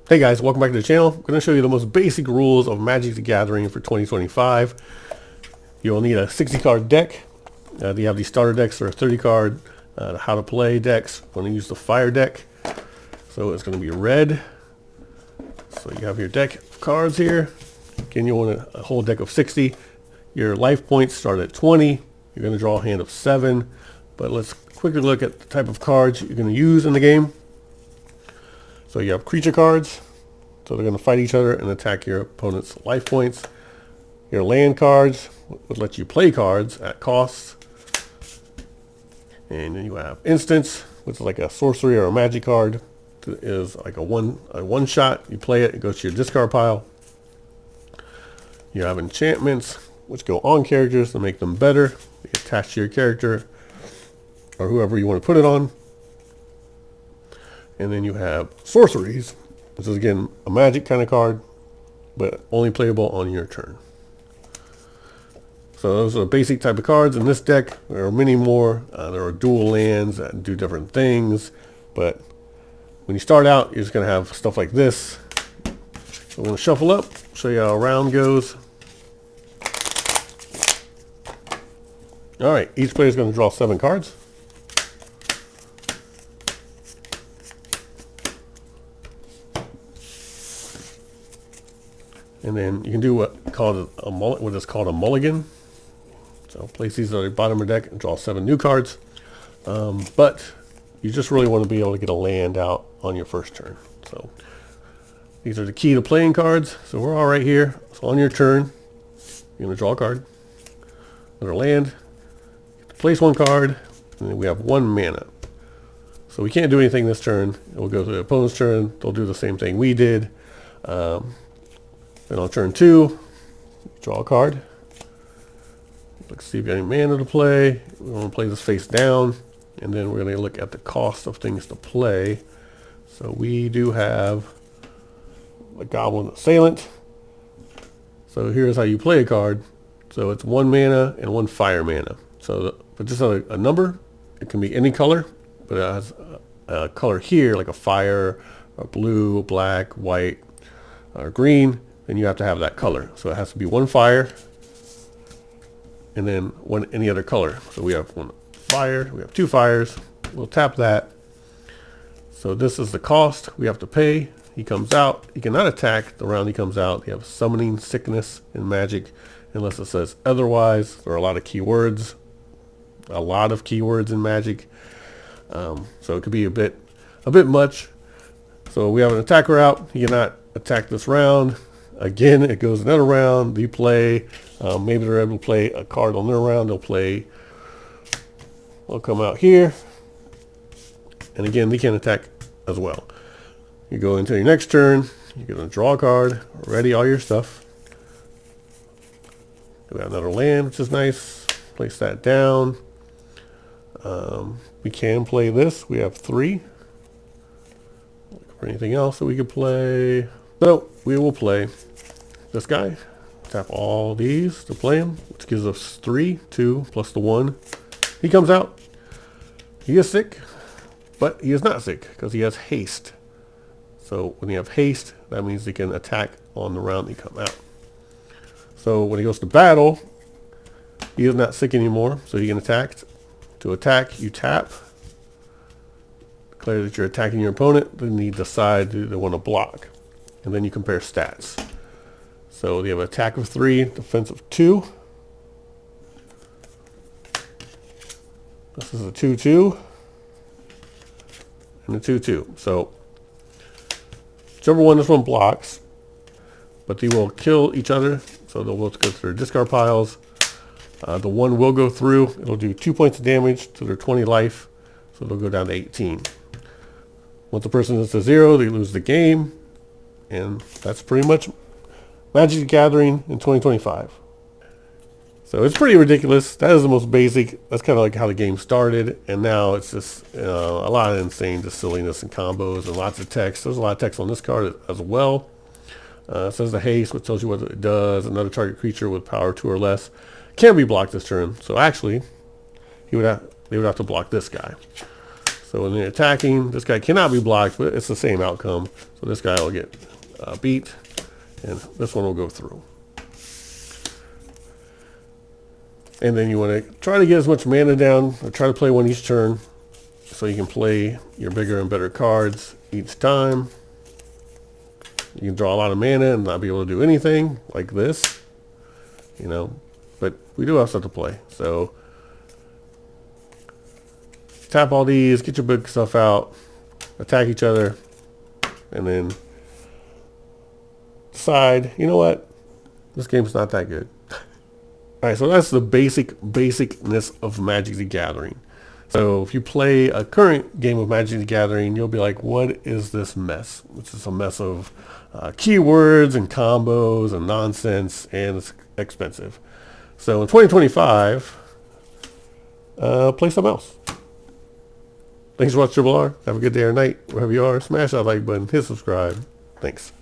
Hey guys, welcome back to the channel. I'm going to show you the most basic rules of Magic the Gathering for 2025. You'll need a 60 card deck. You have these starter decks that are 30 card how to play decks. I'm going to use the fire deck. So it's going to be red. So you have your deck of cards here. Again, you want a whole deck of 60. Your life points start at 20. You're going to draw a hand of 7. But let's quickly look at the type of cards you're going to use in the game. So you have creature cards. So they're going to fight each other and attack your opponent's life points. Your land cards would let you play cards at costs. And then you have instants, which is like a sorcery or a magic card. It is like a one shot. You play it, it goes to your discard pile. You have enchantments, which go on characters to make them better. They attach to your character or whoever you want to put it on. And then you have sorceries. This is again a magic kind of card, but only playable on your turn. So those are the basic type of cards in this deck. There are many more. There are dual lands that do different things, but when you start out, you're just going to have stuff like this. So I'm going to shuffle up, show you how a round goes. All right, each player is going to draw 7 cards. And then you can do what is called a mulligan. So place these at the bottom of the deck and draw 7 new cards. But you just really want to be able to get a land out on your first turn. So these are the key to playing cards. So we're all right here. So on your turn, you're going to draw a card. Another land. Place 1 card. And then we have 1 mana. So we can't do anything this turn. It will go to the opponent's turn. They'll do the same thing we did. Then on turn 2, draw a card. Let's see if you got any mana to play. We want to play this face down. And then we're going to look at the cost of things to play. So we do have a Goblin Assailant. So here's how you play a card. So it's 1 mana and 1 fire mana. So but just a number, it can be any color, but it has a color here like a fire, a blue, black, white, or green. Then you have to have that color. So it has to be 1 fire and then any other color. So we have 1 fire, we have 2 fires. We'll tap that. So this is the cost we have to pay. He comes out. He cannot attack the round he comes out. You have summoning sickness in Magic unless it says otherwise. There are a lot of keywords. In Magic. So it could be a bit much. So we have an attacker out. He cannot attack this round. Again, it goes another round. They play. Maybe they're able to play a card on their round. They'll come out here. And again, they can attack as well. You go into your next turn. You're going to draw a card. Ready all your stuff. We have another land, which is nice. Place that down. We can play this. We have 3. For anything else that we could play. So we will play this guy. Tap all these to play him, which gives us 3, 2 plus the 1. He comes out. He is sick, but he is not sick because he has haste. So when you have haste, that means he can attack on the round he come out. So when he goes to battle, he is not sick anymore, so he can attack. To attack, you tap. Declare that you're attacking your opponent. Then you decide they want to block. And then you compare stats. So they have an attack of 3, defense of 2. This is a 2-2. And a 2-2. So whichever one this one blocks, but they will kill each other. So they'll both go through their discard piles. The one will go through. It'll do 2 points of damage to their 20 life. So they'll go down to 18. Once the person is to 0, they lose the game. And that's pretty much Magic the Gathering in 2025. So it's pretty ridiculous. That is the most basic. That's kind of like how the game started. And now it's just a lot of insane just silliness and combos and lots of text. There's a lot of text on this card as well. It says the haste, which tells you what it does. Another target creature with power 2 or less can be blocked this turn. So actually, they would have to block this guy. So when they're attacking, this guy cannot be blocked, but it's the same outcome. So this guy will get beat, and this one will go through. And then you want to try to get as much mana down, or try to play one each turn, so you can play your bigger and better cards each time. You can draw a lot of mana and not be able to do anything, like this, you know. But we do have stuff to play, so tap all these, get your big stuff out, attack each other, and then decide, you know what, this game's not that good. Alright, so that's the basicness of Magic the Gathering. So if you play a current game of Magic the Gathering, you'll be like, what is this mess? It's just a mess of keywords and combos and nonsense, and it's expensive. So in 2025, play something else. Thanks for watching Triple R. Have a good day or night, wherever you are. Smash that like button, hit subscribe. Thanks.